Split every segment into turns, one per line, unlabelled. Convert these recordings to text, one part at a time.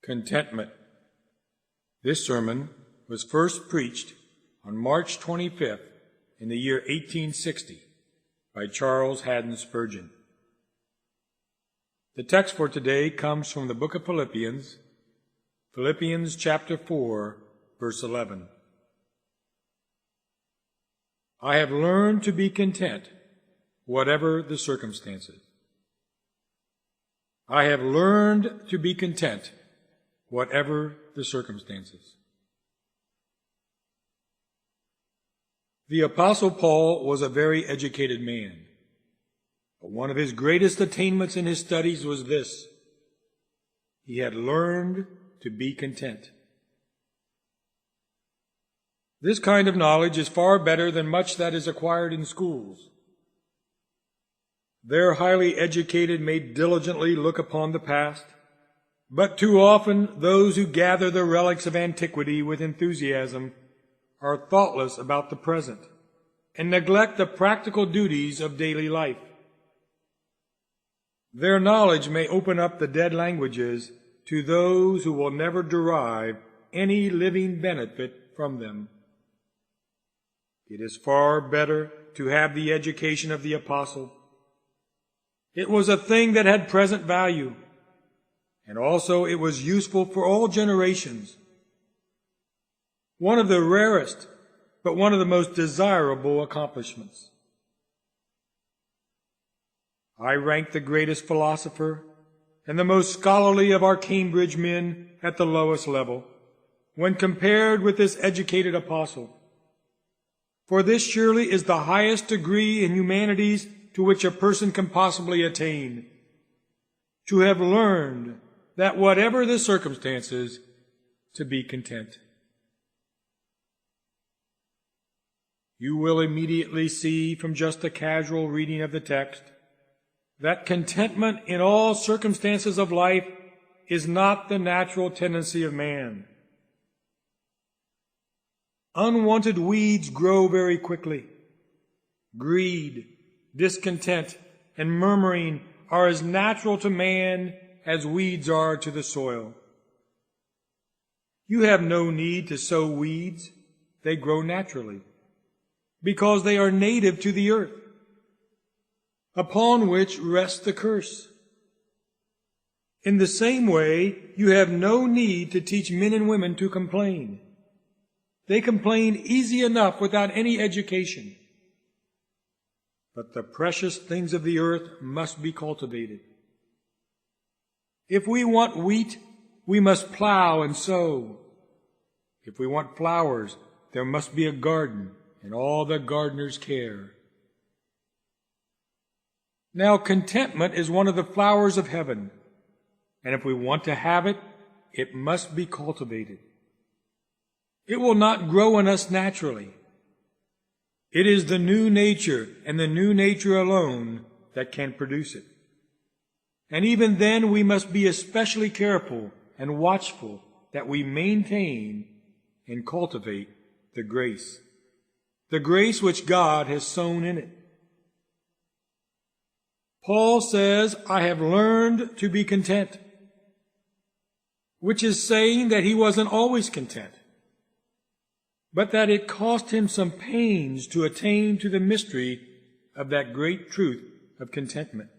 Contentment. This sermon was first preached on March 25th in the year 1860 by Charles Haddon Spurgeon. The text for today comes from the book of Philippians, Philippians chapter 4, verse 11. I have learned to be content, whatever the circumstances. I have learned to be content, whatever the circumstances. The Apostle Paul was a very educated man, but one of his greatest attainments in his studies was this: he had learned to be content. This kind of knowledge is far better than much that is acquired in schools. Their highly educated may diligently look upon the past, but too often those who gather the relics of antiquity with enthusiasm are thoughtless about the present and neglect the practical duties of daily life. Their knowledge may open up the dead languages to those who will never derive any living benefit from them. It is far better to have the education of the apostle. It was a thing that had present value, and also it was useful for all generations. One of the rarest, but one of the most desirable accomplishments. I rank the greatest philosopher and the most scholarly of our Cambridge men at the lowest level when compared with this educated apostle. For this surely is the highest degree in humanities to which a person can possibly attain, to have learned that whatever the circumstances, to be content. You will immediately see from just a casual reading of the text that contentment in all circumstances of life is not the natural tendency of man. Unwanted weeds grow very quickly. Greed, discontent, and murmuring are as natural to man as weeds are to the soil. You have no need to sow weeds. They grow naturally, because they are native to the earth, upon which rests the curse. In the same way, you have no need to teach men and women to complain. They complain easy enough without any education. But the precious things of the earth must be cultivated. If we want wheat, we must plow and sow. If we want flowers, there must be a garden and all the gardener's care. Now, contentment is one of the flowers of heaven, and if we want to have it, it must be cultivated. It will not grow in us naturally. It is the new nature and the new nature alone that can produce it. And even then we must be especially careful and watchful that we maintain and cultivate the grace which God has sown in it. Paul says, I have learned to be content, which is saying that he wasn't always content, but that it cost him some pains to attain to the mystery of that great truth of contentment.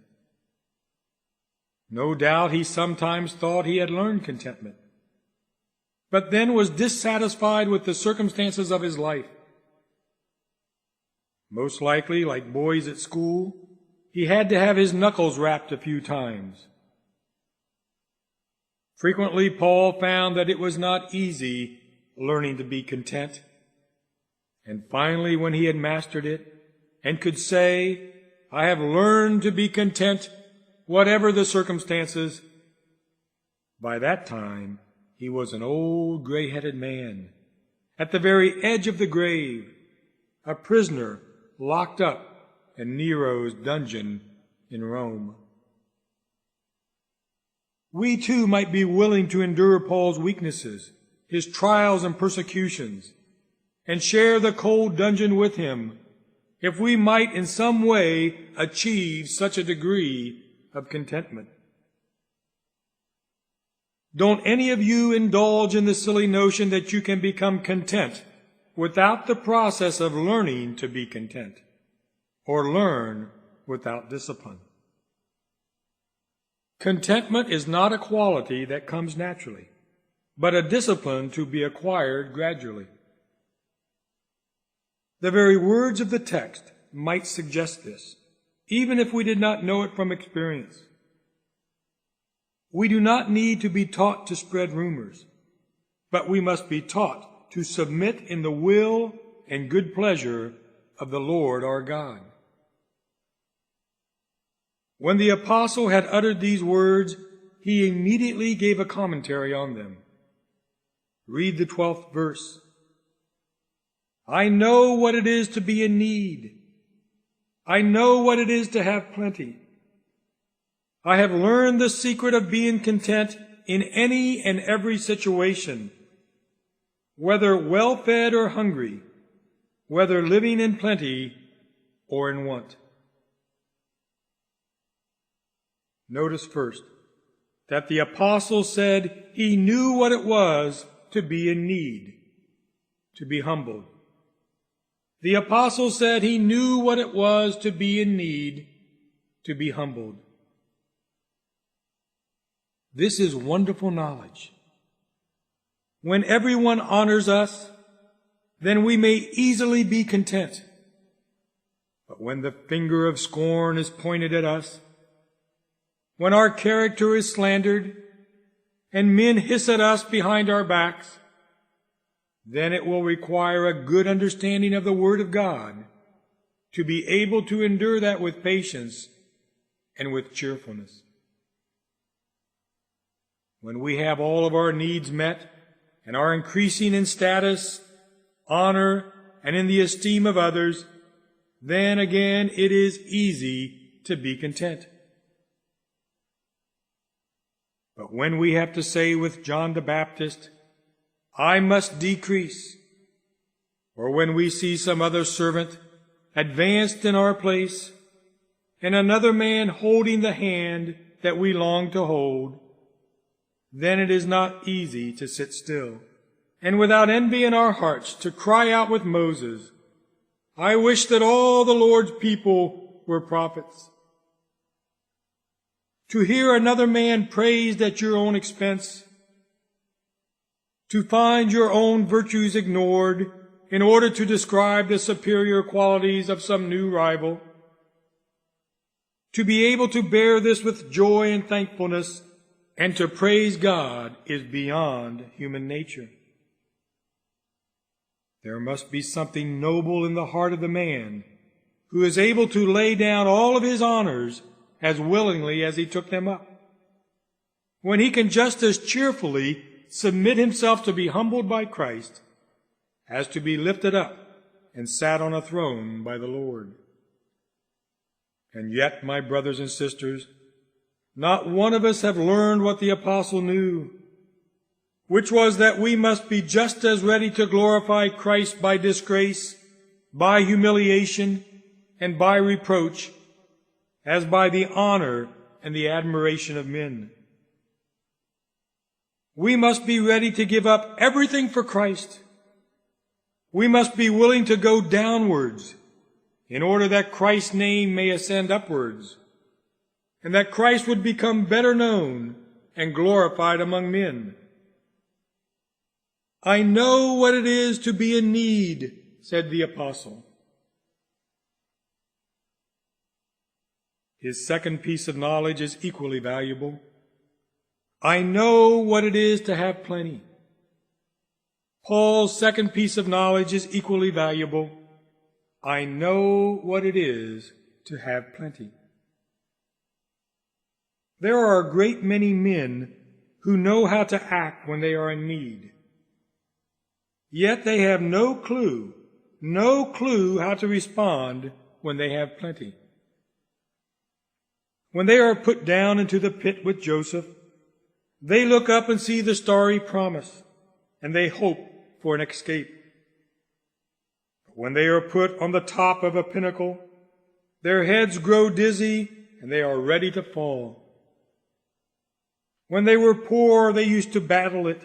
No doubt he sometimes thought he had learned contentment, but then was dissatisfied with the circumstances of his life. Most likely, like boys at school, he had to have his knuckles rapped a few times. Frequently, Paul found that it was not easy learning to be content. And finally, when he had mastered it and could say, I have learned to be content, whatever the circumstances, by that time he was an old gray-headed man at the very edge of the grave, a prisoner locked up in Nero's dungeon in Rome. We too might be willing to endure Paul's weaknesses, his trials and persecutions, and share the cold dungeon with him, if we might in some way achieve such a degree of contentment. Don't any of you indulge in the silly notion that you can become content without the process of learning to be content, or learn without discipline. Contentment is not a quality that comes naturally, but a discipline to be acquired gradually. The very words of the text might suggest this, even if we did not know it from experience. We do not need to be taught to spread rumors, but we must be taught to submit in the will and good pleasure of the Lord our God. When the apostle had uttered these words, he immediately gave a commentary on them. Read the 12th verse. I know what it is to be in need. I know what it is to have plenty. I have learned the secret of being content in any and every situation, whether well-fed or hungry, whether living in plenty or in want. Notice first that the apostle said he knew what it was to be in need, to be humbled. The apostle said he knew what it was to be in need, to be humbled. This is wonderful knowledge. When everyone honors us, then we may easily be content. But when the finger of scorn is pointed at us, when our character is slandered, and men hiss at us behind our backs, then it will require a good understanding of the Word of God to be able to endure that with patience and with cheerfulness. When we have all of our needs met and are increasing in status, honor, and in the esteem of others, then again it is easy to be content. But when we have to say with John the Baptist, I must decrease, or when we see some other servant advanced in our place, and another man holding the hand that we long to hold, then it is not easy to sit still, and without envy in our hearts to cry out with Moses, I wish that all the Lord's people were prophets. To hear another man praised at your own expense, to find your own virtues ignored in order to describe the superior qualities of some new rival, to be able to bear this with joy and thankfulness and to praise God is beyond human nature. There must be something noble in the heart of the man who is able to lay down all of his honors as willingly as he took them up, when he can just as cheerfully submit himself to be humbled by Christ as to be lifted up and sat on a throne by the Lord. And yet, my brothers and sisters, not one of us have learned what the apostle knew, which was that we must be just as ready to glorify Christ by disgrace, by humiliation, and by reproach, as by the honor and the admiration of men. We must be ready to give up everything for Christ. We must be willing to go downwards in order that Christ's name may ascend upwards, and that Christ would become better known and glorified among men. I know what it is to be in need, said the apostle. His second piece of knowledge is equally valuable. I know what it is to have plenty. Paul's second piece of knowledge is equally valuable. I know what it is to have plenty. There are a great many men who know how to act when they are in need. Yet they have no clue how to respond when they have plenty. When they are put down into the pit with Joseph, they look up and see the starry promise, and they hope for an escape. But when they are put on the top of a pinnacle, their heads grow dizzy and they are ready to fall. When they were poor, they used to battle it.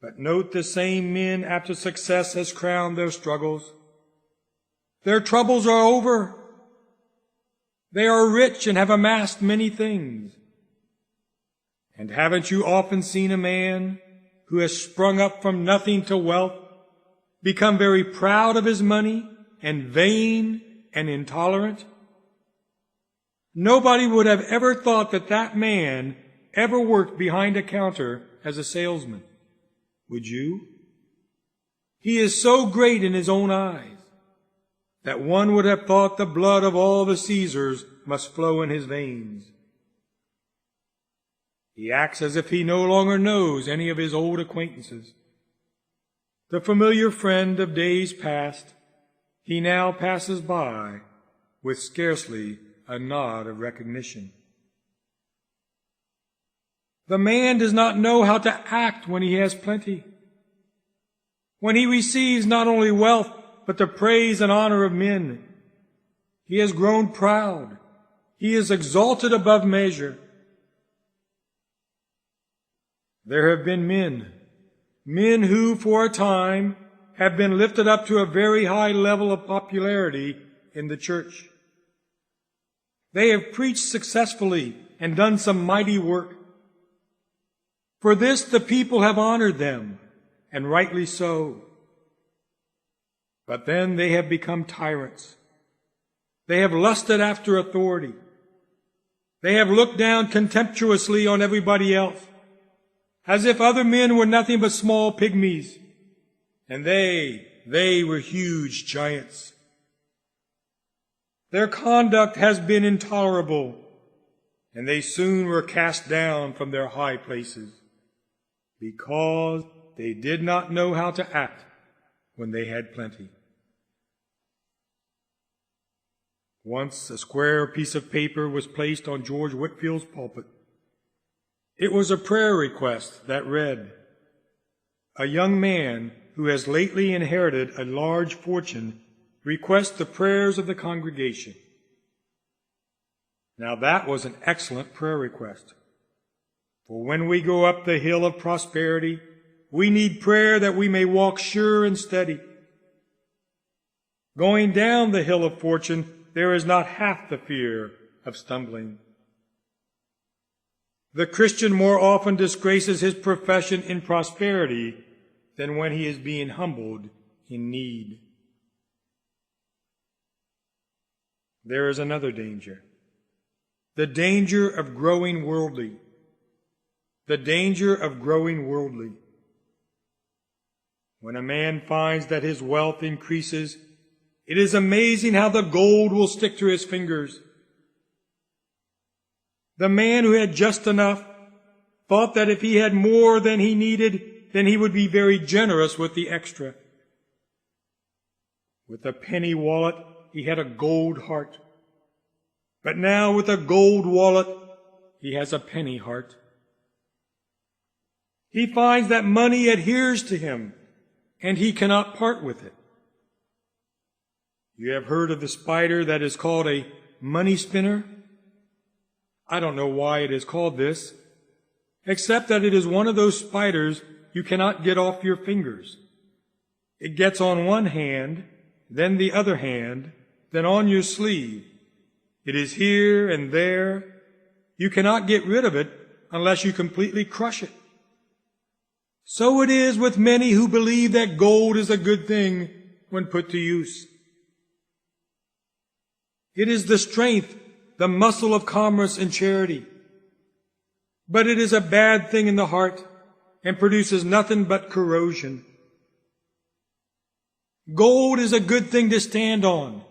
But note the same men, after success has crowned their struggles, their troubles are over. They are rich and have amassed many things. And haven't you often seen a man who has sprung up from nothing to wealth become very proud of his money and vain and intolerant? Nobody would have ever thought that that man ever worked behind a counter as a salesman. Would you? He is so great in his own eyes that one would have thought the blood of all the Caesars must flow in his veins. He acts as if he no longer knows any of his old acquaintances. The familiar friend of days past, he now passes by with scarcely a nod of recognition. The man does not know how to act when he has plenty. When he receives not only wealth, but the praise and honor of men, he has grown proud. He is exalted above measure. There have been men who for a time have been lifted up to a very high level of popularity in the church. They have preached successfully and done some mighty work. For this the people have honored them, and rightly so. But then they have become tyrants. They have lusted after authority. They have looked down contemptuously on everybody else, as if other men were nothing but small pygmies, and they were huge giants. Their conduct has been intolerable, and they soon were cast down from their high places, because they did not know how to act when they had plenty. Once a square piece of paper was placed on George Whitfield's pulpit. It was a prayer request that read, "A young man who has lately inherited a large fortune requests the prayers of the congregation." Now that was an excellent prayer request. For when we go up the hill of prosperity, we need prayer that we may walk sure and steady. Going down the hill of fortune, there is not half the fear of stumbling. The Christian more often disgraces his profession in prosperity than when he is being humbled in need. There is another danger. The danger of growing worldly. The danger of growing worldly. When a man finds that his wealth increases, it is amazing how the gold will stick to his fingers. The man who had just enough thought that if he had more than he needed, then he would be very generous with the extra. With a penny wallet, he had a gold heart. But now with a gold wallet, he has a penny heart. He finds that money adheres to him, and he cannot part with it. You have heard of the spider that is called a money spinner? I don't know why it is called this, except that it is one of those spiders you cannot get off your fingers. It gets on one hand, then the other hand, then on your sleeve. It is here and there. You cannot get rid of it unless you completely crush it. So it is with many who believe that gold is a good thing when put to use. It is the strength, the muscle of commerce and charity. But it is a bad thing in the heart and produces nothing but corrosion. Gold is a good thing to stand on,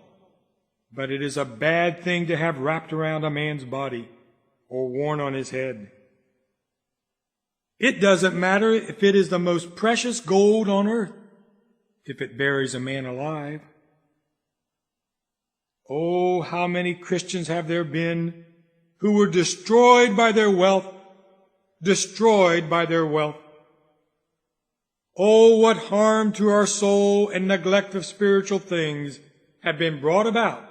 but it is a bad thing to have wrapped around a man's body or worn on his head. It doesn't matter if it is the most precious gold on earth, if it buries a man alive. Oh, how many Christians have there been who were destroyed by their wealth, destroyed by their wealth. Oh, what harm to our soul and neglect of spiritual things have been brought about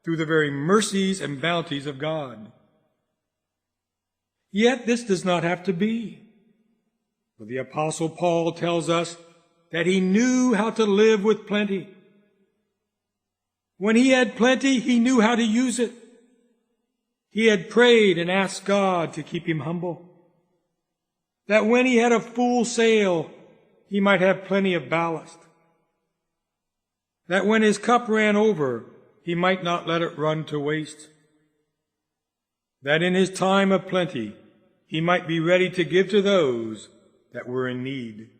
through the very mercies and bounties of God. Yet this does not have to be. For the Apostle Paul tells us that he knew how to live with plenty. When he had plenty, he knew how to use it. He had prayed and asked God to keep him humble, that when he had a full sail, he might have plenty of ballast, that when his cup ran over, he might not let it run to waste, that in his time of plenty, he might be ready to give to those that were in need,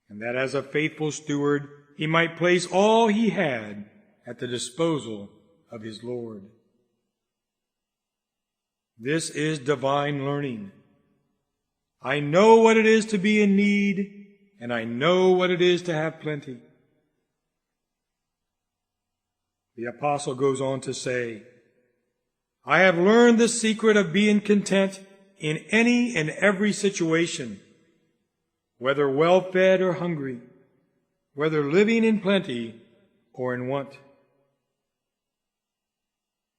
and that as a faithful steward, he might place all he had at the disposal of his Lord. This is divine learning. I know what it is to be in need, and I know what it is to have plenty. The apostle goes on to say, I have learned the secret of being content in any and every situation, whether well-fed or hungry, whether living in plenty or in want.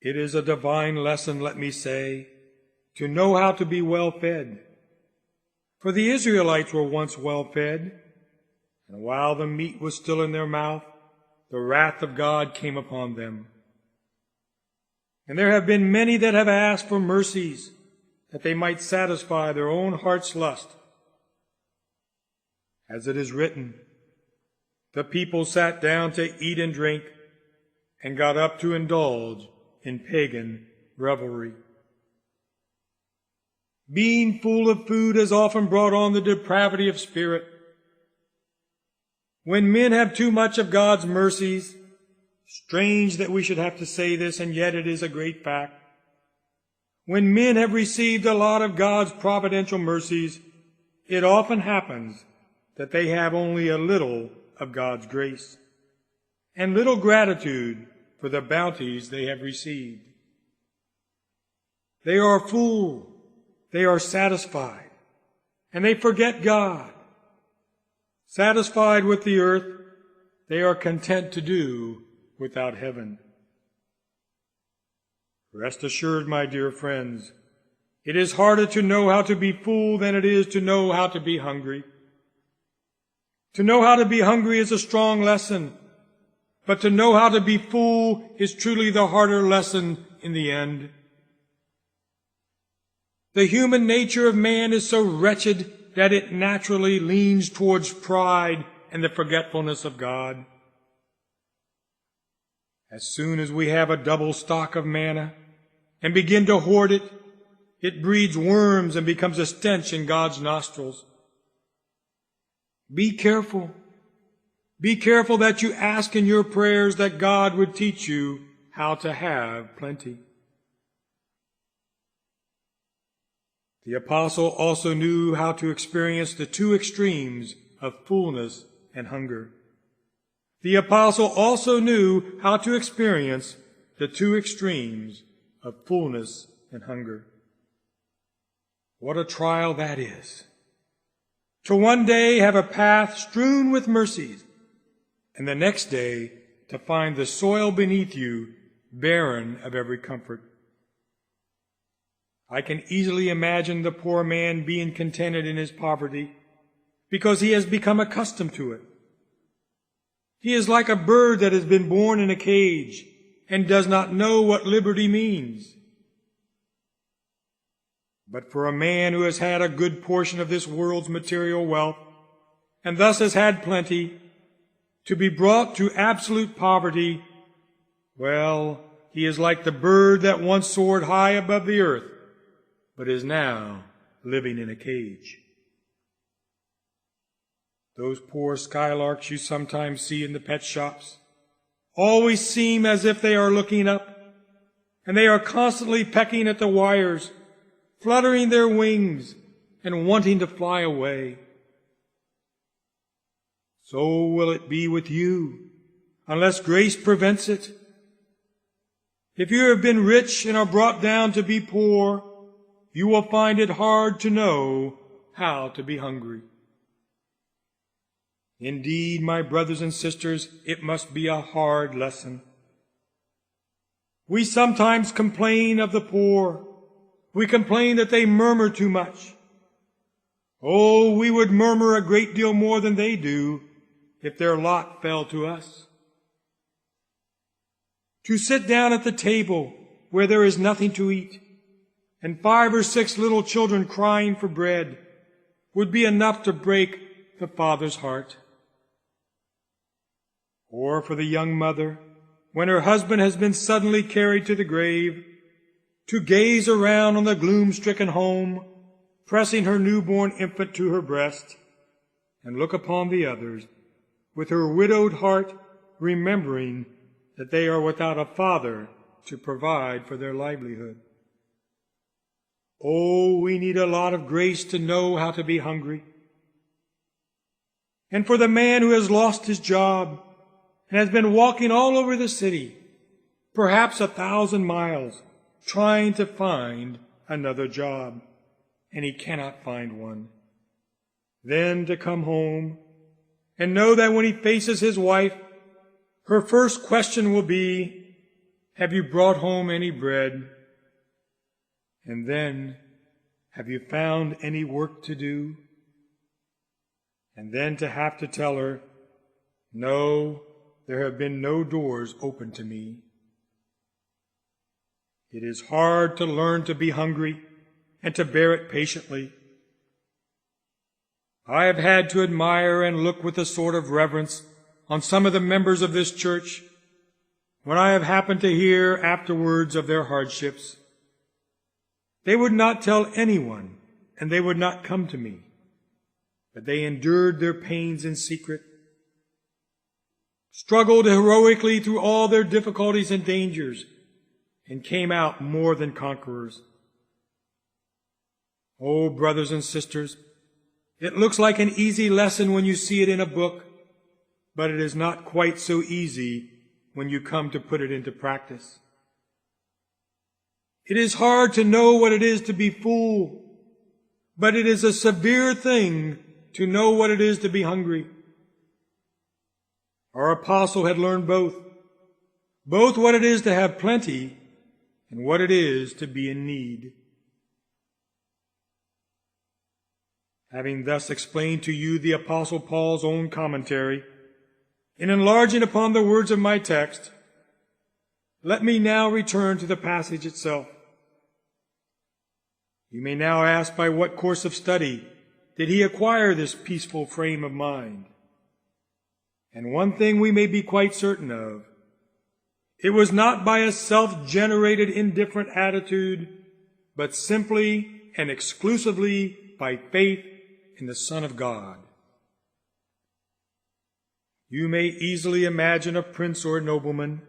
It is a divine lesson, let me say, to know how to be well-fed. For the Israelites were once well-fed, and while the meat was still in their mouth, the wrath of God came upon them. And there have been many that have asked for mercies, that they might satisfy their own heart's lust. As it is written, the people sat down to eat and drink, and got up to indulge in pagan revelry. Being full of food has often brought on the depravity of spirit. When men have too much of God's mercies, strange that we should have to say this, and yet it is a great fact. When men have received a lot of God's providential mercies, it often happens that they have only a little of God's grace, and little gratitude for the bounties they have received. They are full, they are satisfied, and they forget God. Satisfied with the earth, they are content to do without heaven. Rest assured, my dear friends, it is harder to know how to be full than it is to know how to be hungry. To know how to be hungry is a strong lesson, but to know how to be full is truly the harder lesson in the end. The human nature of man is so wretched that it naturally leans towards pride and the forgetfulness of God. As soon as we have a double stock of manna and begin to hoard it, it breeds worms and becomes a stench in God's nostrils. Be careful. Be careful that you ask in your prayers that God would teach you how to have plenty. The apostle also knew how to experience the two extremes of fullness and hunger. The apostle also knew how to experience the two extremes of fullness and hunger. What a trial that is! To one day have a path strewn with mercies, and the next day to find the soil beneath you barren of every comfort. I can easily imagine the poor man being contented in his poverty because he has become accustomed to it. He is like a bird that has been born in a cage and does not know what liberty means. But for a man who has had a good portion of this world's material wealth, and thus has had plenty, to be brought to absolute poverty, well, he is like the bird that once soared high above the earth, but is now living in a cage. Those poor skylarks you sometimes see in the pet shops always seem as if they are looking up, and they are constantly pecking at the wires, fluttering their wings and wanting to fly away. So will it be with you, unless grace prevents it. If you have been rich and are brought down to be poor, you will find it hard to know how to be hungry. Indeed, my brothers and sisters, it must be a hard lesson. We sometimes complain of the poor, We complain that they murmur too much. Oh, we would murmur a great deal more than they do if their lot fell to us. To sit down at the table where there is nothing to eat, and 5 or 6 little children crying for bread, would be enough to break the father's heart. Or for the young mother, when her husband has been suddenly carried to the grave, to gaze around on the gloom-stricken home, pressing her newborn infant to her breast, and look upon the others, with her widowed heart remembering that they are without a father to provide for their livelihood. Oh, we need a lot of grace to know how to be hungry. And for the man who has lost his job and has been walking all over the city, perhaps 1,000 miles, trying to find another job, and he cannot find one. Then to come home and know that when he faces his wife, her first question will be, "Have you brought home any bread?" And then, "Have you found any work to do?" And then to have to tell her, "No, there have been no doors open to me." It is hard to learn to be hungry and to bear it patiently. I have had to admire and look with a sort of reverence on some of the members of this church when I have happened to hear afterwards of their hardships. They would not tell anyone, and they would not come to me, but they endured their pains in secret, struggled heroically through all their difficulties and dangers, and came out more than conquerors. Oh, brothers and sisters, it looks like an easy lesson when you see it in a book, but it is not quite so easy when you come to put it into practice. It is hard to know what it is to be full, but it is a severe thing to know what it is to be hungry. Our apostle had learned both what it is to have plenty and what it is to be in need. Having thus explained to you the Apostle Paul's own commentary, in enlarging upon the words of my text, let me now return to the passage itself. You may now ask, by what course of study did he acquire this peaceful frame of mind? And one thing we may be quite certain of: it was not by a self-generated indifferent attitude, but simply and exclusively by faith in the Son of God. You may easily imagine a prince or a nobleman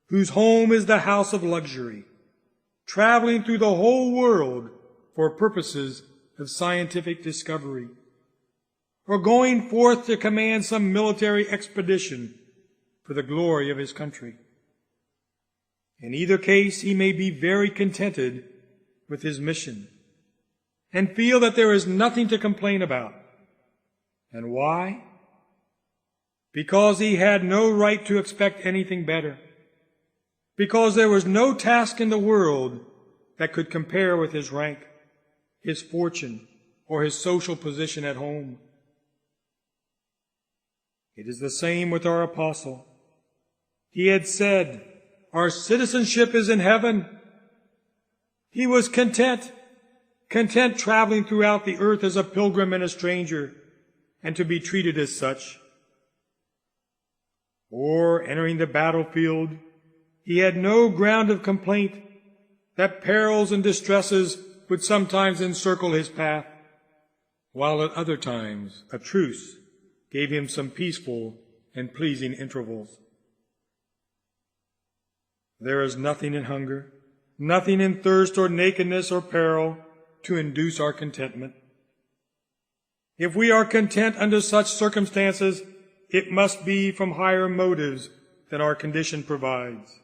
whose home is the house of luxury, traveling through the whole world for purposes of scientific discovery, or going forth to command some military expedition for the glory of his country. In either case, he may be very contented with his mission and feel that there is nothing to complain about. And why? Because he had no right to expect anything better. Because there was no task in the world that could compare with his rank, his fortune, or his social position at home. It is the same with our apostle. He had said, "Our citizenship is in heaven." He was content traveling throughout the earth as a pilgrim and a stranger, and to be treated as such. Or, entering the battlefield, he had no ground of complaint that perils and distresses would sometimes encircle his path, while at other times a truce gave him some peaceful and pleasing intervals. There is nothing in hunger, nothing in thirst or nakedness or peril to induce our contentment. If we are content under such circumstances, it must be from higher motives than our condition provides.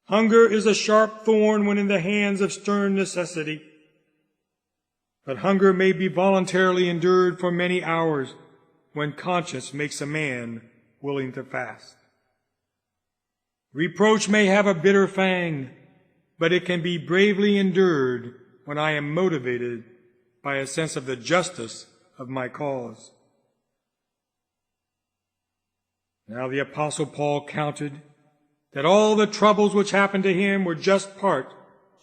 Hunger is a sharp thorn when in the hands of stern necessity, but hunger may be voluntarily endured for many hours when conscience makes a man willing to fast. Reproach may have a bitter fang, but it can be bravely endured when I am motivated by a sense of the justice of my cause. Now the Apostle Paul counted that all the troubles which happened to him were just part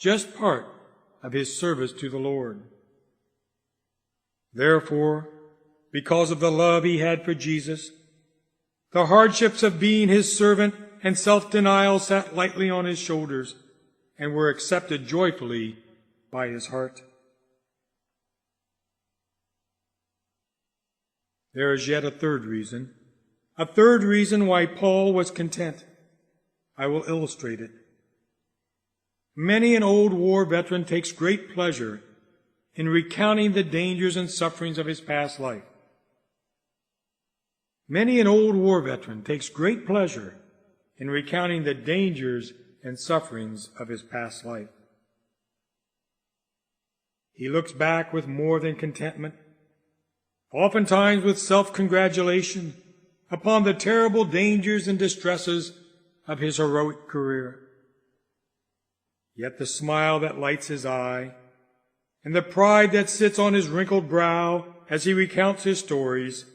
of his service to the Lord. Therefore, because of the love he had for Jesus, the hardships of being his servant and self-denial sat lightly on his shoulders and were accepted joyfully by his heart. There is yet a third reason why Paul was content. I will illustrate it. Many an old war veteran takes great pleasure in recounting the dangers and sufferings of his past life. Many an old war veteran takes great pleasure in recounting the dangers and sufferings of his past life. He looks back with more than contentment, oftentimes with self-congratulation, upon the terrible dangers and distresses of his heroic career. Yet the smile that lights his eye and the pride that sits on his wrinkled brow as he recounts his stories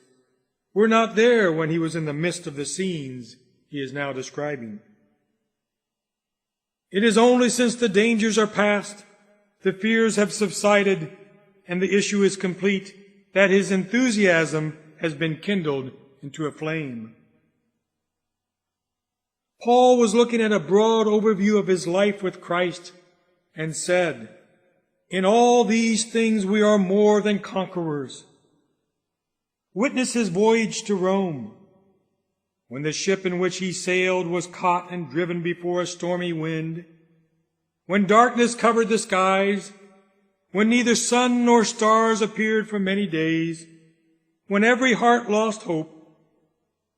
were not there when he was in the midst of the scenes he is now describing. It is only since the dangers are past, the fears have subsided, and the issue is complete, that his enthusiasm has been kindled into a flame. Paul was looking at a broad overview of his life with Christ and said, "In all these things we are more than conquerors." Witness his voyage to Rome, when the ship in which he sailed was caught and driven before a stormy wind, when darkness covered the skies, when neither sun nor stars appeared for many days, when every heart lost hope,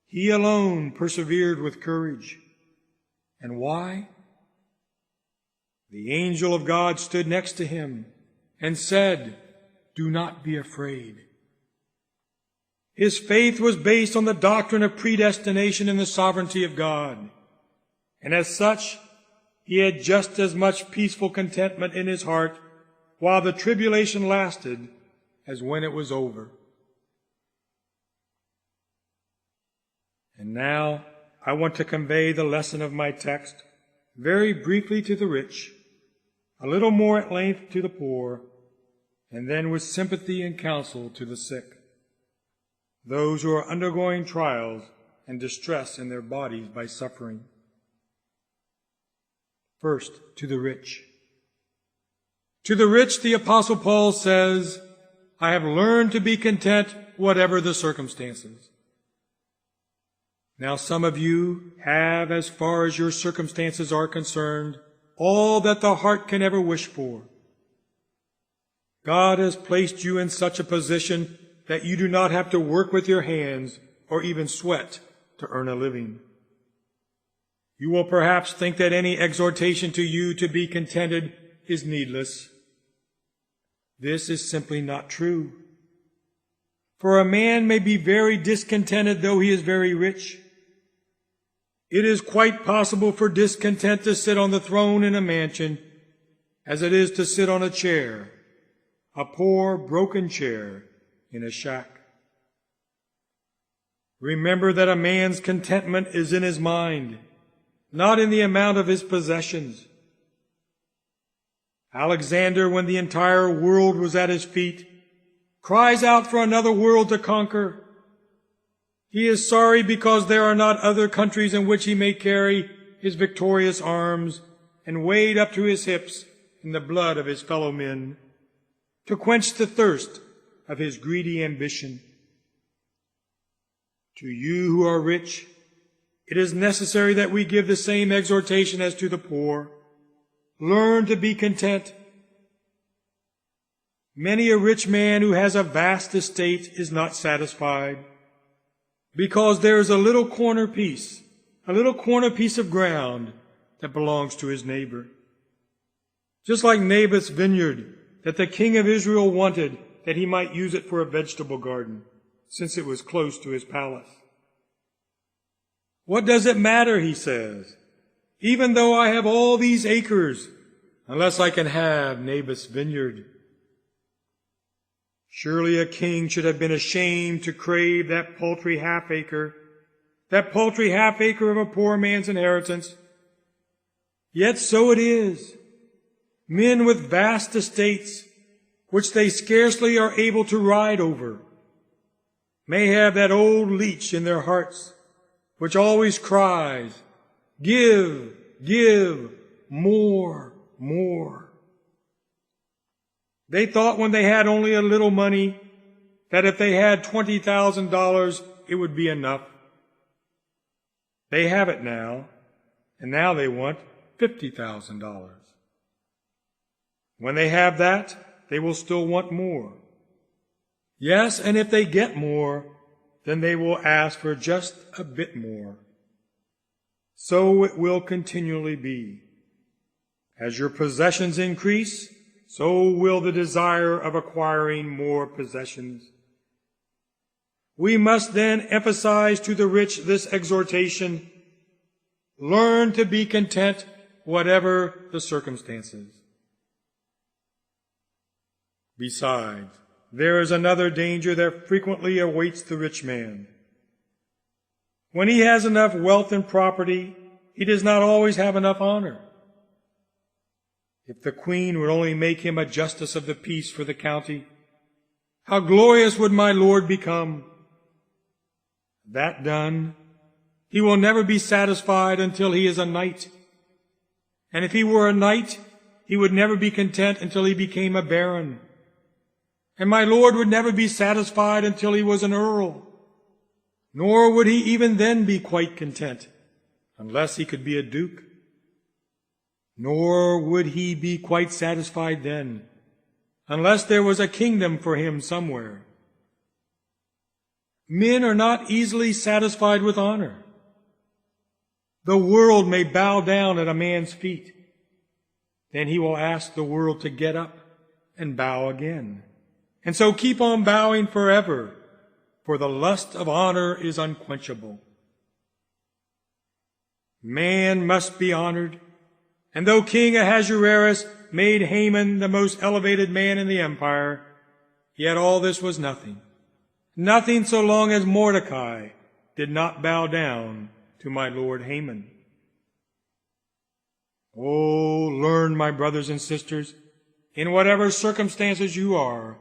he alone persevered with courage. And why? The angel of God stood next to him and said, "Do not be afraid." His faith was based on the doctrine of predestination and the sovereignty of God. And as such, he had just as much peaceful contentment in his heart while the tribulation lasted as when it was over. And now I want to convey the lesson of my text very briefly to the rich, a little more at length to the poor, and then with sympathy and counsel to the sick, those who are undergoing trials and distress in their bodies by suffering. First, to the rich. To the rich, the Apostle Paul says, "I have learned to be content whatever the circumstances." Now some of you have, as far as your circumstances are concerned, all that the heart can ever wish for. God has placed you in such a position that you do not have to work with your hands or even sweat to earn a living. You will perhaps think that any exhortation to you to be contented is needless. This is simply not true. For a man may be very discontented though he is very rich. It is quite possible for discontent to sit on the throne in a mansion as it is to sit on a chair, a poor, broken chair in a shack. Remember that a man's contentment is in his mind, not in the amount of his possessions. Alexander, when the entire world was at his feet, cries out for another world to conquer. He is sorry because there are not other countries in which he may carry his victorious arms and wade up to his hips in the blood of his fellow men, to quench the thirst of his greedy ambition. To you who are rich, it is necessary that we give the same exhortation as to the poor. Learn to be content. Many a rich man who has a vast estate is not satisfied, because there is a little corner piece of ground that belongs to his neighbor. Just like Naboth's vineyard that the king of Israel wanted that he might use it for a vegetable garden, since it was close to his palace. What does it matter, he says, even though I have all these acres unless I can have Naboth's vineyard. Surely a king should have been ashamed to crave that paltry half-acre of a poor man's inheritance. Yet so it is. Men with vast estates, which they scarcely are able to ride over, may have that old leech in their hearts, which always cries, "Give, give, more, more." They thought when they had only a little money, that if they had $20,000, it would be enough. They have it now, and now they want $50,000. When they have that, they will still want more. Yes, and if they get more, then they will ask for just a bit more. So it will continually be. As your possessions increase, so will the desire of acquiring more possessions. We must then emphasize to the rich this exhortation: learn to be content whatever the circumstances. Besides, there is another danger that frequently awaits the rich man. When he has enough wealth and property, he does not always have enough honor. If the queen would only make him a justice of the peace for the county, how glorious would my lord become! That done, he will never be satisfied until he is a knight. And if he were a knight, he would never be content until he became a baron. And my lord would never be satisfied until he was an earl. Nor would he even then be quite content, unless he could be a duke. Nor would he be quite satisfied then, unless there was a kingdom for him somewhere. Men are not easily satisfied with honor. The world may bow down at a man's feet. Then he will ask the world to get up and bow again. And so keep on bowing forever, for the lust of honor is unquenchable. Man must be honored, and though King Ahasuerus made Haman the most elevated man in the empire, yet all this was nothing. Nothing so long as Mordecai did not bow down to my lord Haman. Oh, learn, my brothers and sisters, in whatever circumstances you are,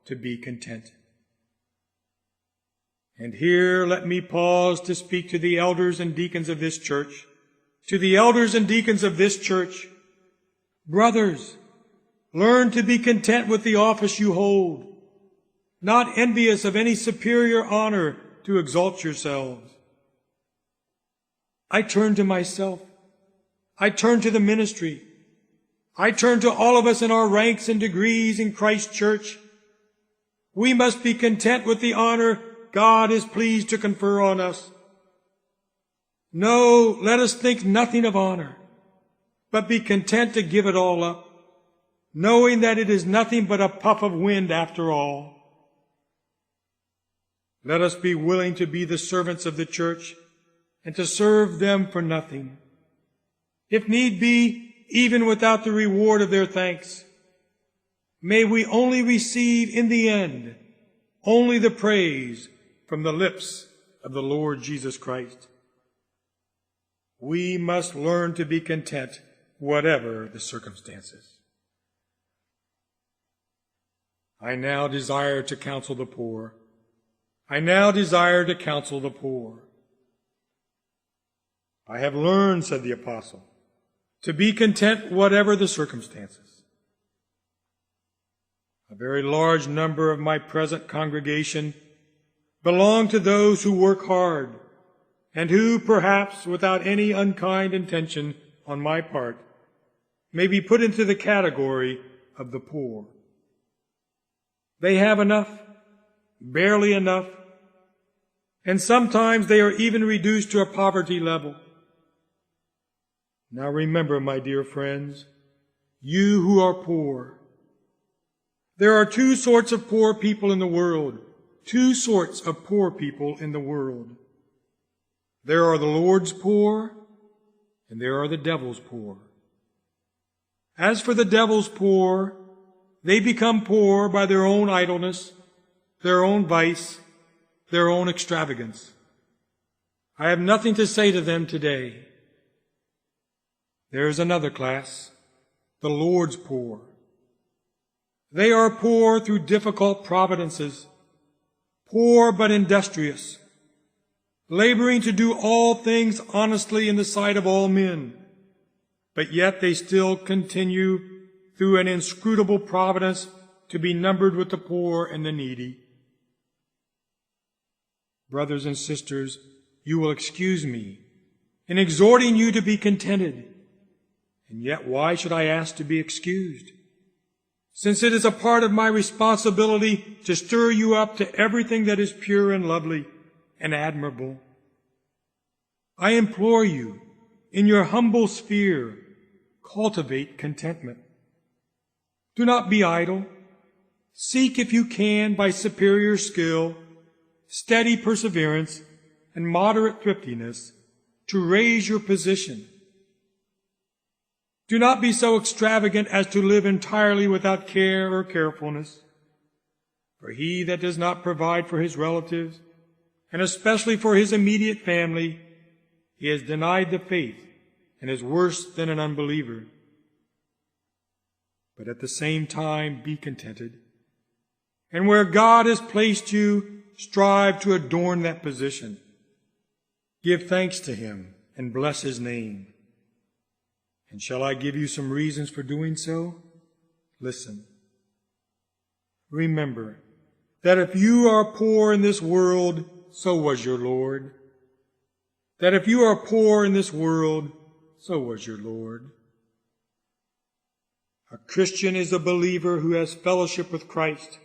to be content. And here let me pause to speak to the elders and deacons of this church. To the elders and deacons of this church, brothers, learn to be content with the office you hold, not envious of any superior honor to exalt yourselves. I turn to myself. I turn to the ministry. I turn to all of us in our ranks and degrees in Christ's church. We must be content with the honor God is pleased to confer on us. No, let us think nothing of honor, but be content to give it all up, knowing that it is nothing but a puff of wind after all. Let us be willing to be the servants of the church and to serve them for nothing, if need be, even without the reward of their thanks. May we only receive in the end only the praise from the lips of the Lord Jesus Christ. We must learn to be content, whatever the circumstances. I now desire to counsel the poor. I now desire to counsel the poor. I have learned, said the apostle, to be content whatever the circumstances. A very large number of my present congregation belong to those who work hard and who, perhaps without any unkind intention on my part, may be put into the category of the poor. They have enough, barely enough, and sometimes they are even reduced to a poverty level. Now remember, my dear friends, you who are poor, there are two sorts of poor people in the world. Two sorts of poor people in the world. There are the Lord's poor, and there are the devil's poor. As for the devil's poor, they become poor by their own idleness, their own vice, their own extravagance. I have nothing to say to them today. There is another class, the Lord's poor. They are poor through difficult providences, poor but industrious, laboring to do all things honestly in the sight of all men, but yet they still continue through an inscrutable providence to be numbered with the poor and the needy. Brothers and sisters, you will excuse me in exhorting you to be contented. And yet why should I ask to be excused? Since it is a part of my responsibility to stir you up to everything that is pure and lovely and admirable. I implore you, in your humble sphere, cultivate contentment. Do not be idle. Seek, if you can, by superior skill, steady perseverance, and moderate thriftiness, to raise your position. Do not be so extravagant as to live entirely without care or carefulness. For he that does not provide for his relatives, and especially for his immediate family, he has denied the faith and is worse than an unbeliever. But at the same time, be contented. And where God has placed you, strive to adorn that position. Give thanks to him and bless his name. And shall I give you some reasons for doing so? Listen. Remember that if you are poor in this world, so was your Lord. That if you are poor in this world, so was your Lord. A Christian is a believer who has fellowship with Christ,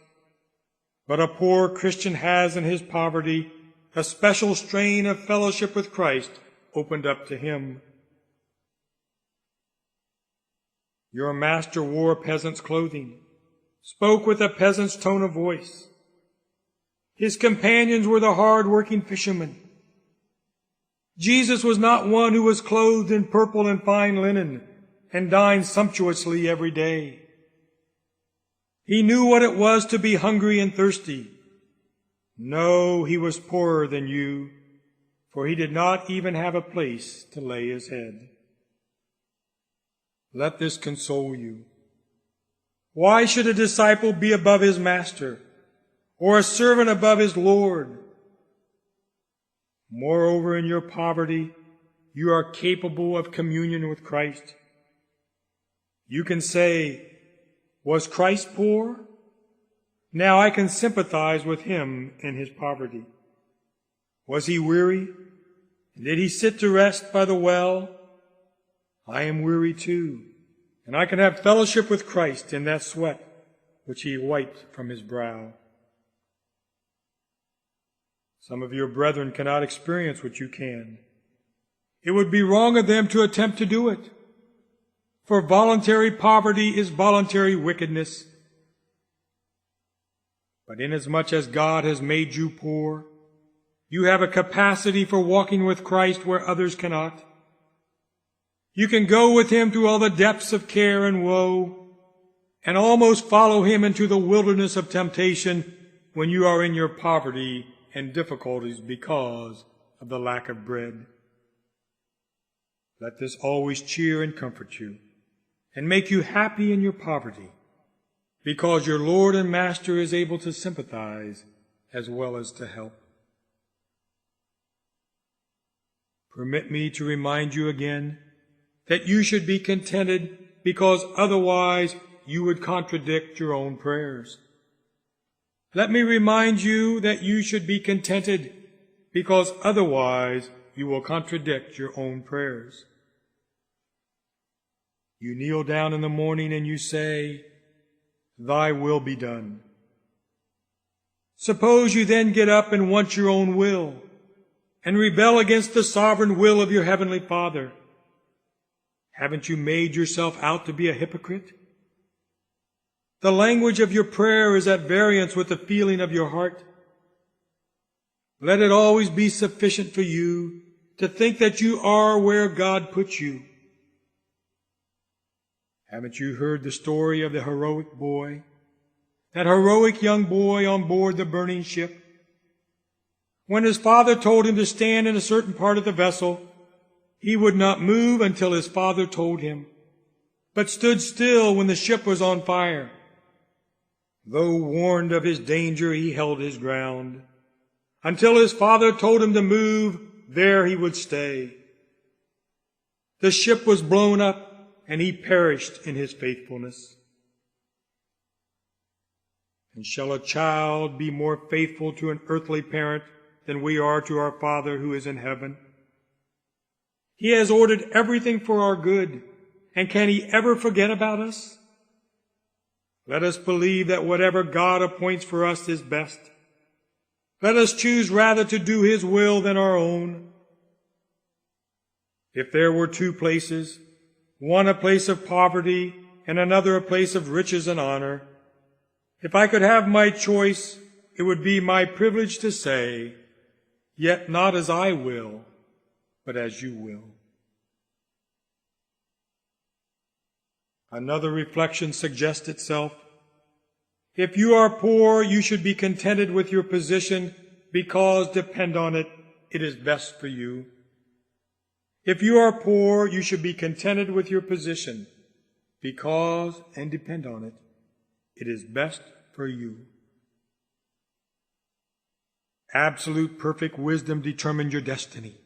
but a poor Christian has in his poverty a special strain of fellowship with Christ opened up to him. Your master wore peasant's clothing, spoke with a peasant's tone of voice. His companions were the hard-working fishermen. Jesus was not one who was clothed in purple and fine linen and dined sumptuously every day. He knew what it was to be hungry and thirsty. No, he was poorer than you, for he did not even have a place to lay his head. Let this console you. Why should a disciple be above his master, or a servant above his Lord? Moreover, in your poverty, you are capable of communion with Christ. You can say, was Christ poor? Now I can sympathize with him in his poverty. Was he weary? Did he sit to rest by the well? I am weary too, and I can have fellowship with Christ in that sweat which he wiped from his brow. Some of your brethren cannot experience what you can. It would be wrong of them to attempt to do it, for voluntary poverty is voluntary wickedness. But inasmuch as God has made you poor, you have a capacity for walking with Christ where others cannot. You can go with him through all the depths of care and woe, and almost follow him into the wilderness of temptation when you are in your poverty and difficulties because of the lack of bread. Let this always cheer and comfort you, and make you happy in your poverty, because your Lord and Master is able to sympathize as well as to help. Permit me to remind you again that you should be contented, because otherwise you would contradict your own prayers. Let me remind you that you should be contented, because otherwise you will contradict your own prayers. You kneel down in the morning and you say, "Thy will be done." Suppose you then get up and want your own will, and rebel against the sovereign will of your heavenly Father. Haven't you made yourself out to be a hypocrite? The language of your prayer is at variance with the feeling of your heart. Let it always be sufficient for you to think that you are where God puts you. Haven't you heard the story of the heroic boy? That heroic young boy on board the burning ship? When his father told him to stand in a certain part of the vessel, he would not move until his father told him, but stood still when the ship was on fire. Though warned of his danger, he held his ground. Until his father told him to move, there he would stay. The ship was blown up, and he perished in his faithfulness. And shall a child be more faithful to an earthly parent than we are to our Father who is in heaven? He has ordered everything for our good, and can he ever forget about us? Let us believe that whatever God appoints for us is best. Let us choose rather to do his will than our own. If there were two places, one a place of poverty and another a place of riches and honor, if I could have my choice, it would be my privilege to say, yet not as I will, but as you will. Another reflection suggests itself. If you are poor, you should be contented with your position because, depend on it, it is best for you. If you are poor, you should be contented with your position because, and depend on it, it is best for you. Absolute perfect wisdom determined your destiny.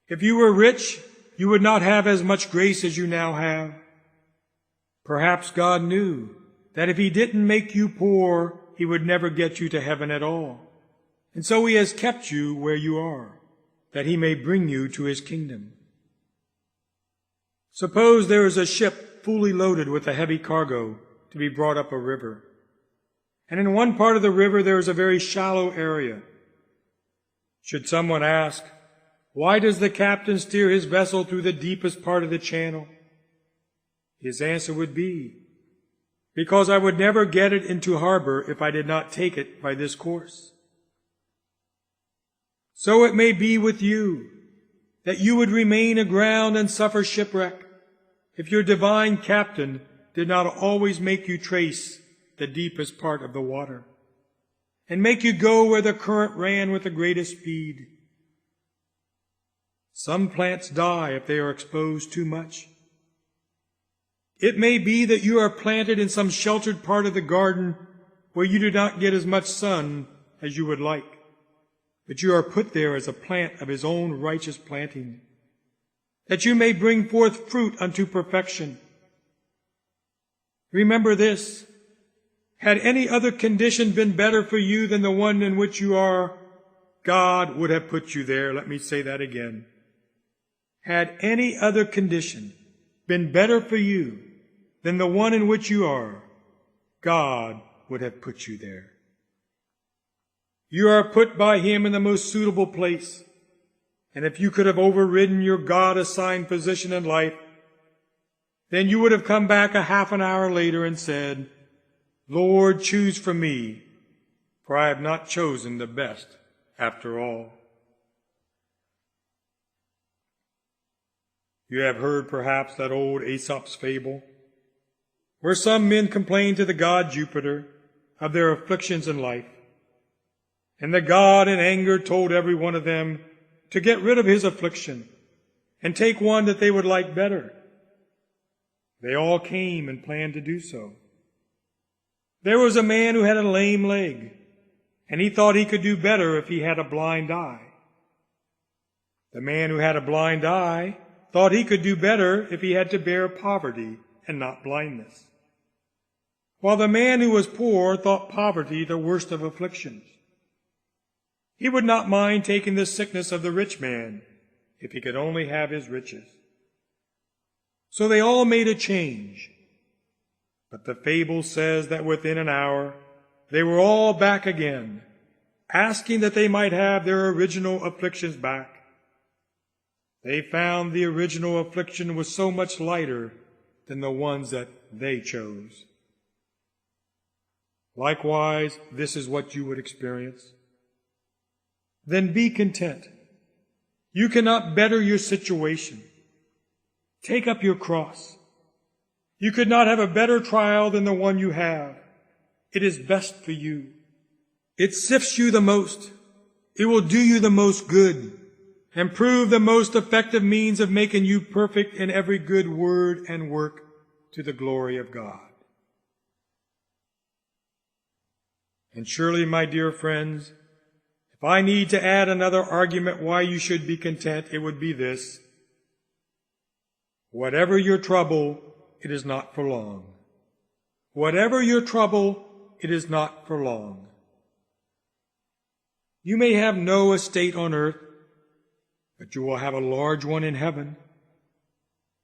If you were rich, you would not have as much grace as you now have. Perhaps God knew that if he didn't make you poor, he would never get you to heaven at all. And so he has kept you where you are, that he may bring you to his kingdom. Suppose there is a ship fully loaded with a heavy cargo to be brought up a river. And in one part of the river there is a very shallow area. Should someone ask, why does the captain steer his vessel through the deepest part of the channel? His answer would be, because I would never get it into harbor if I did not take it by this course. So it may be with you, that you would remain aground and suffer shipwreck if your divine captain did not always make you trace the deepest part of the water and make you go where the current ran with the greatest speed. Some plants die if they are exposed too much. It may be that you are planted in some sheltered part of the garden where you do not get as much sun as you would like, but you are put there as a plant of his own righteous planting, that you may bring forth fruit unto perfection. Remember this, had any other condition been better for you than the one in which you are, God would have put you there. Let me say that again. Had any other condition been better for you than the one in which you are, God would have put you there. You are put by him in the most suitable place, and if you could have overridden your God-assigned position in life, then you would have come back a half an hour later and said, Lord, choose for me, for I have not chosen the best after all. You have heard perhaps that old Aesop's fable, where some men complained to the god Jupiter of their afflictions in life, and the god in anger told every one of them to get rid of his affliction and take one that they would like better. They all came and planned to do so. There was a man who had a lame leg, and he thought he could do better if he had a blind eye. The man who had a blind eye thought he could do better if he had to bear poverty and not blindness, while the man who was poor thought poverty the worst of afflictions. He would not mind taking the sickness of the rich man if he could only have his riches. So they all made a change. But the fable says that within an hour they were all back again, asking that they might have their original afflictions back. They found the original affliction was so much lighter than the ones that they chose. Likewise, this is what you would experience. Then be content. You cannot better your situation. Take up your cross. You could not have a better trial than the one you have. It is best for you. It sifts you the most. It will do you the most good and prove the most effective means of making you perfect in every good word and work to the glory of God. And surely, my dear friends, if I need to add another argument why you should be content, it would be this: whatever your trouble, it is not for long. Whatever your trouble, it is not for long. You may have no estate on earth, but you will have a large one in heaven.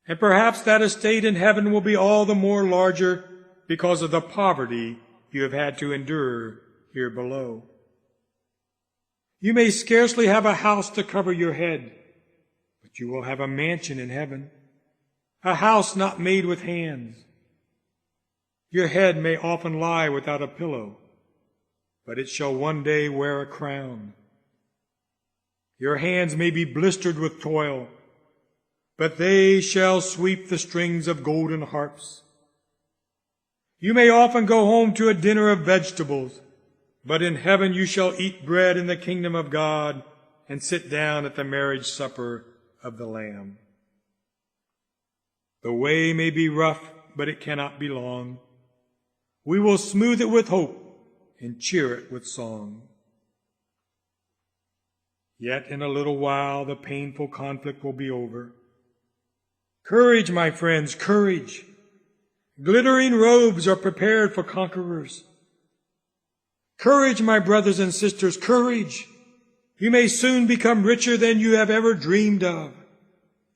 And perhaps that estate in heaven will be all the more larger because of the poverty you have had to endure here below. You may scarcely have a house to cover your head, but you will have a mansion in heaven, a house not made with hands. Your head may often lie without a pillow, but it shall one day wear a crown. Your hands may be blistered with toil, but they shall sweep the strings of golden harps. You may often go home to a dinner of vegetables, but in heaven you shall eat bread in the kingdom of God and sit down at the marriage supper of the Lamb. The way may be rough, but it cannot be long. We will smooth it with hope and cheer it with song. Yet in a little while the painful conflict will be over. Courage, my friends, courage! Glittering robes are prepared for conquerors. Courage, my brothers and sisters, courage! You may soon become richer than you have ever dreamed of.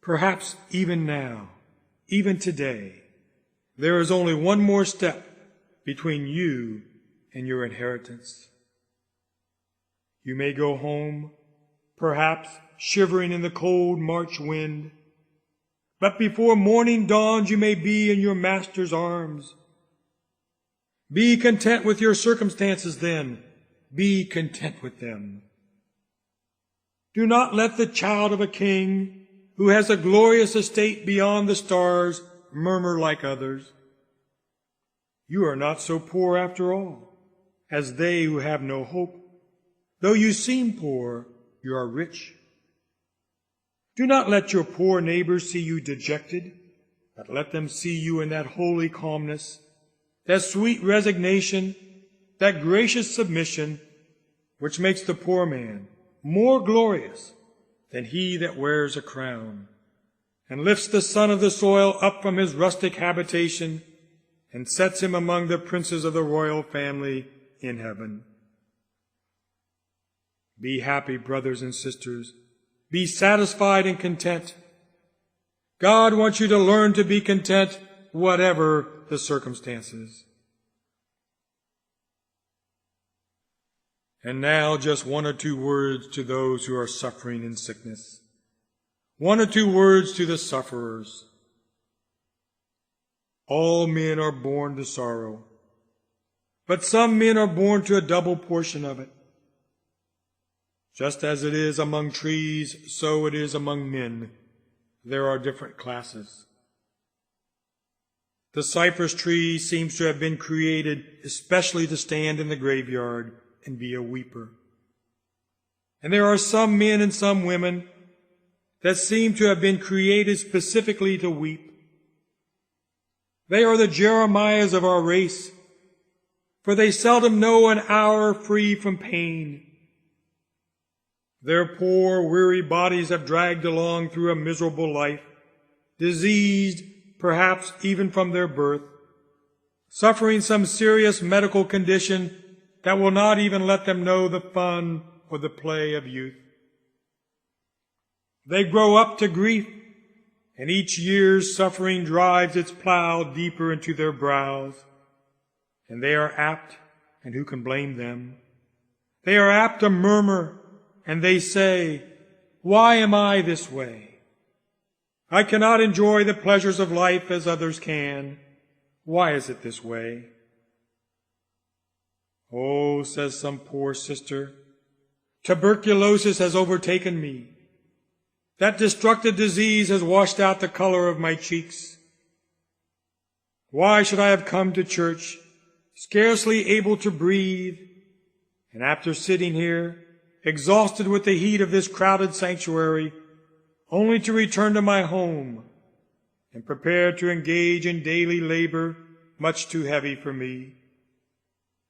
Perhaps even now, even today, there is only one more step between you and your inheritance. You may go home, perhaps shivering in the cold March wind, but before morning dawns you may be in your Master's arms. Be content with your circumstances then. Be content with them. Do not let the child of a king who has a glorious estate beyond the stars murmur like others. You are not so poor after all as they who have no hope. Though you seem poor, you are rich. Do not let your poor neighbors see you dejected, but let them see you in that holy calmness, that sweet resignation, that gracious submission, which makes the poor man more glorious than he that wears a crown, and lifts the son of the soil up from his rustic habitation, and sets him among the princes of the royal family in heaven. Be happy, brothers and sisters. Be satisfied and content. God wants you to learn to be content, whatever the circumstances. And now just one or two words to those who are suffering in sickness. One or two words to the sufferers. All men are born to sorrow, but some men are born to a double portion of it. Just as it is among trees, so it is among men. There are different classes. The cypress tree seems to have been created especially to stand in the graveyard and be a weeper. And there are some men and some women that seem to have been created specifically to weep. They are the Jeremiahs of our race, for they seldom know an hour free from pain. Their poor, weary bodies have dragged along through a miserable life, diseased perhaps even from their birth, suffering some serious medical condition that will not even let them know the fun or the play of youth. They grow up to grief, and each year's suffering drives its plow deeper into their brows, and they are apt, and who can blame them? They are apt to murmur, and they say, "Why am I this way? I cannot enjoy the pleasures of life as others can. Why is it this way?" "Oh," says some poor sister, "tuberculosis has overtaken me. That destructive disease has washed out the color of my cheeks. Why should I have come to church, scarcely able to breathe, and after sitting here, exhausted with the heat of this crowded sanctuary, only to return to my home and prepare to engage in daily labor much too heavy for me?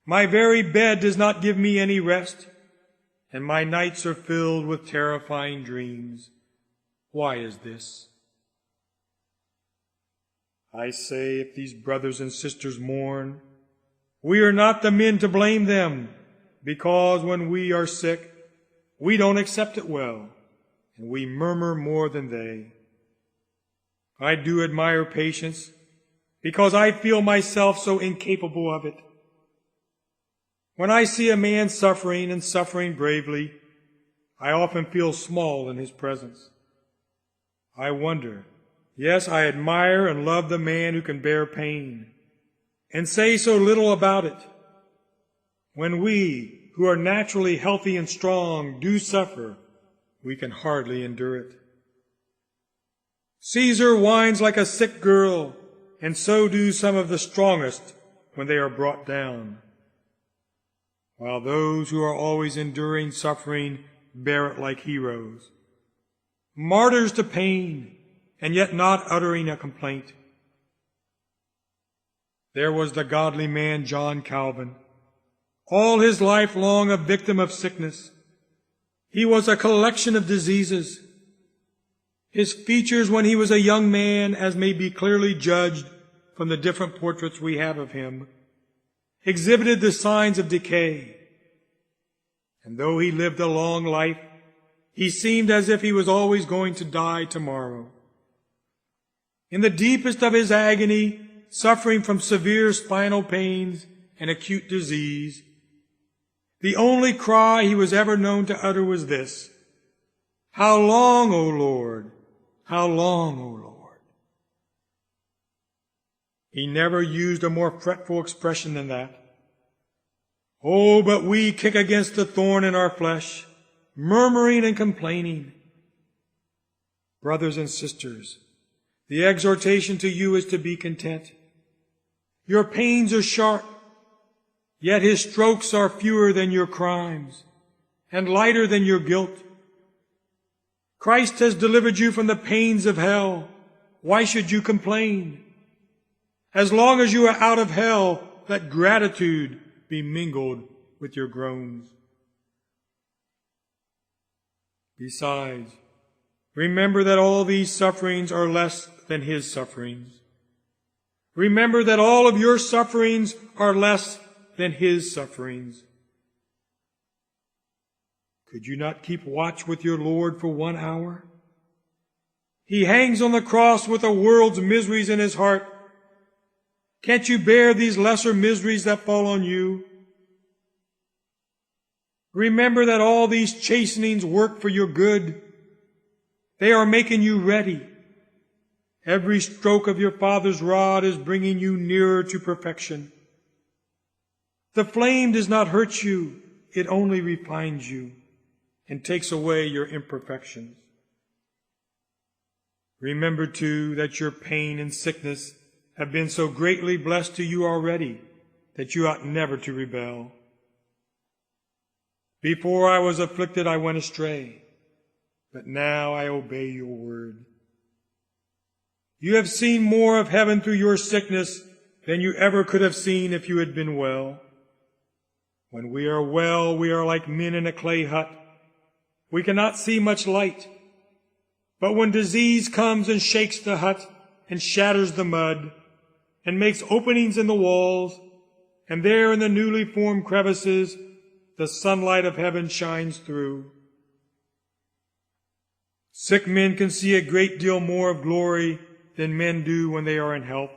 My very bed does not give me any rest, and my nights are filled with terrifying dreams. Why is this? I say, if these brothers and sisters mourn, we are not the men to blame them, because when we are sick, we don't accept it well, and we murmur more than they. I do admire patience, because I feel myself so incapable of it. When I see a man suffering and suffering bravely, I often feel small in his presence. I wonder, yes, I admire and love the man who can bear pain and say so little about it. When we, who are naturally healthy and strong, do suffer, we can hardly endure it. Caesar whines like a sick girl, and so do some of the strongest when they are brought down, while those who are always enduring suffering bear it like heroes, martyrs to pain, and yet not uttering a complaint. There was the godly man John Calvin, all his life long a victim of sickness. He was a collection of diseases. His features when he was a young man, as may be clearly judged from the different portraits we have of him, exhibited the signs of decay. And though he lived a long life, he seemed as if he was always going to die tomorrow. In the deepest of his agony, suffering from severe spinal pains and acute disease, the only cry he was ever known to utter was this: "How long, O Lord? How long, O Lord?" He never used a more fretful expression than that. Oh, but we kick against the thorn in our flesh, murmuring and complaining. Brothers and sisters, the exhortation to you is to be content. Your pains are sharp, yet his strokes are fewer than your crimes, and lighter than your guilt. Christ has delivered you from the pains of hell. Why should you complain? As long as you are out of hell, let gratitude be mingled with your groans. Besides, remember that all these sufferings are less than his sufferings. Remember that all of your sufferings are less than his sufferings. Could you not keep watch with your Lord for 1 hour? He hangs on the cross with the world's miseries in his heart. Can't you bear these lesser miseries that fall on you? Remember that all these chastenings work for your good. They are making you ready. Every stroke of your Father's rod is bringing you nearer to perfection. The flame does not hurt you. It only refines you and takes away your imperfections. Remember, too, that your pain and sickness have been so greatly blessed to you already that you ought never to rebel. Before I was afflicted, I went astray, but now I obey your word. You have seen more of heaven through your sickness than you ever could have seen if you had been well. When we are well, we are like men in a clay hut. We cannot see much light. But when disease comes and shakes the hut and shatters the mud and makes openings in the walls, and there in the newly formed crevices the sunlight of heaven shines through. Sick men can see a great deal more of glory than men do when they are in health.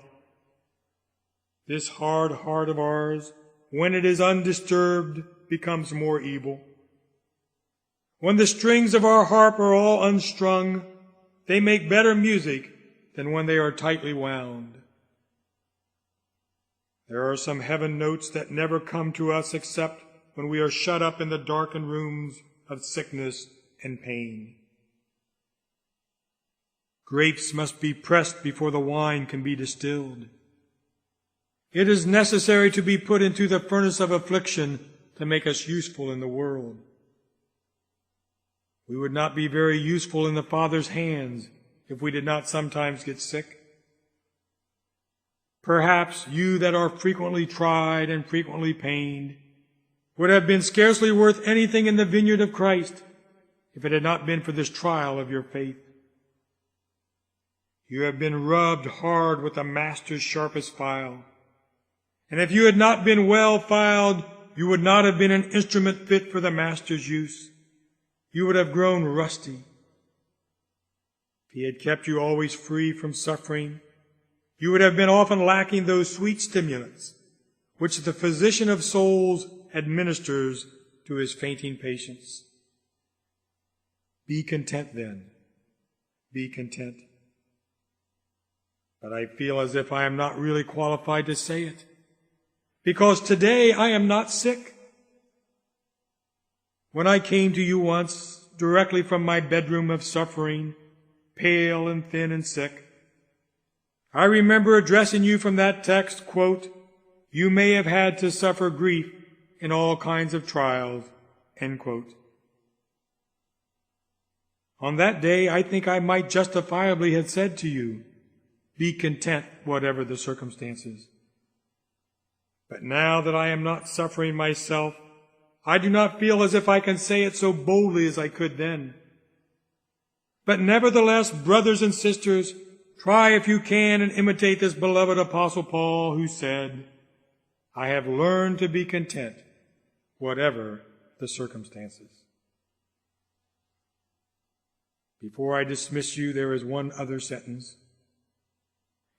This hard heart of ours, when it is undisturbed, becomes more evil. When the strings of our harp are all unstrung, they make better music than when they are tightly wound. There are some heaven notes that never come to us except when we are shut up in the darkened rooms of sickness and pain. Grapes must be pressed before the wine can be distilled. It is necessary to be put into the furnace of affliction to make us useful in the world. We would not be very useful in the Father's hands if we did not sometimes get sick. Perhaps you that are frequently tried and frequently pained would have been scarcely worth anything in the vineyard of Christ if it had not been for this trial of your faith. You have been rubbed hard with the Master's sharpest file, and if you had not been well filed, you would not have been an instrument fit for the Master's use. You would have grown rusty. If he had kept you always free from suffering, you would have been often lacking those sweet stimulants which the physician of souls administers to his fainting patients. Be content then. Be content. But I feel as if I am not really qualified to say it, because today I am not sick. When I came to you once, directly from my bedroom of suffering, pale and thin and sick, I remember addressing you from that text, quote, "You may have had to suffer grief in all kinds of trials," end quote. On that day, I think I might justifiably have said to you, "Be content, whatever the circumstances." But now that I am not suffering myself, I do not feel as if I can say it so boldly as I could then. But nevertheless, brothers and sisters, try if you can and imitate this beloved Apostle Paul, who said, "I have learned to be content, whatever the circumstances." Before I dismiss you, there is one other sentence.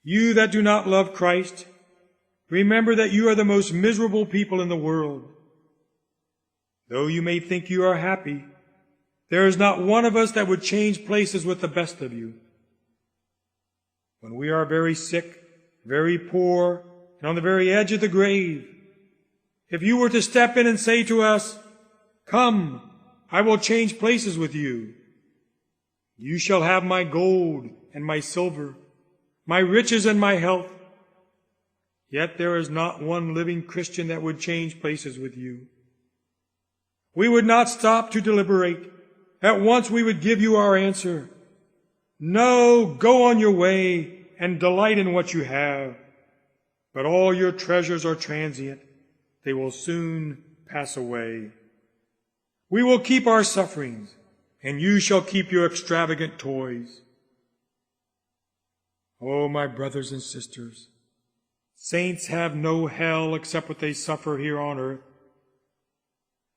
You that do not love Christ, remember that you are the most miserable people in the world. Though you may think you are happy, there is not one of us that would change places with the best of you. When we are very sick, very poor, and on the very edge of the grave, if you were to step in and say to us, "Come, I will change places with you. You shall have my gold and my silver, my riches and my health," yet there is not one living Christian that would change places with you. We would not stop to deliberate. At once we would give you our answer. No, go on your way and delight in what you have. But all your treasures are transient. They will soon pass away. We will keep our sufferings, and you shall keep your extravagant toys. Oh, my brothers and sisters, saints have no hell except what they suffer here on earth.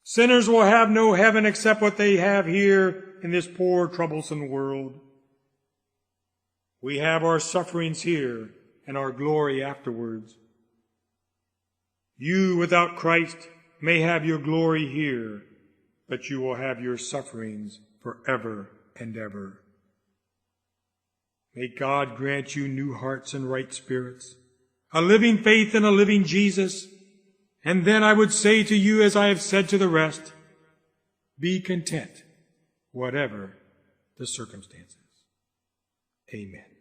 Sinners will have no heaven except what they have here in this poor, troublesome world. We have our sufferings here and our glory afterwards. You, without Christ, may have your glory here, but you will have your sufferings forever and ever. May God grant you new hearts and right spirits, a living faith in a living Jesus. And then I would say to you, as I have said to the rest, be content, whatever the circumstances. Amen.